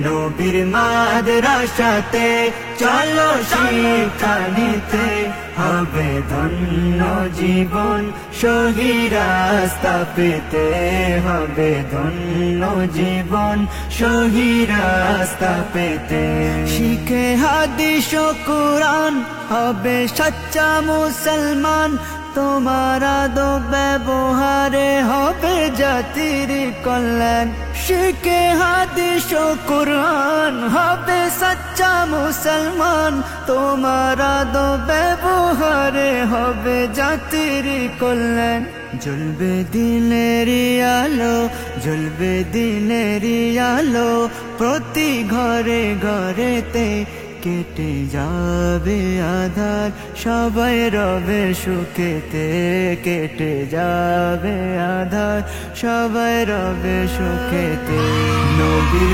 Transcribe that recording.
নবীর মাদ্রাসাতে চলো শিক্ষা নিতে হবে ধন্য জীবন সহি রাস্তা পেতে হবে ধন্য জীবন সহি রাস্তা পেতে শিখে হাদিস ও কুরআন হবে সচ্চা মুসলমান তোমার আদব ব্যবহারে হবে জাতির কল্যাণ শিখে হাদিস ও কুরআন হবে সচ্চা মুসলমান তোমার আদব ব্যবহারে হবে জাতির কল্যাণ জ্বলবে দিনের আলো জ্বলবে দিনের আলো প্রতি ঘরে ঘরেতে কেটে যাবে আধার সবাই রবে সুখেতে কেটে যাবে আধার সবাই রবে সুখেতে নবীর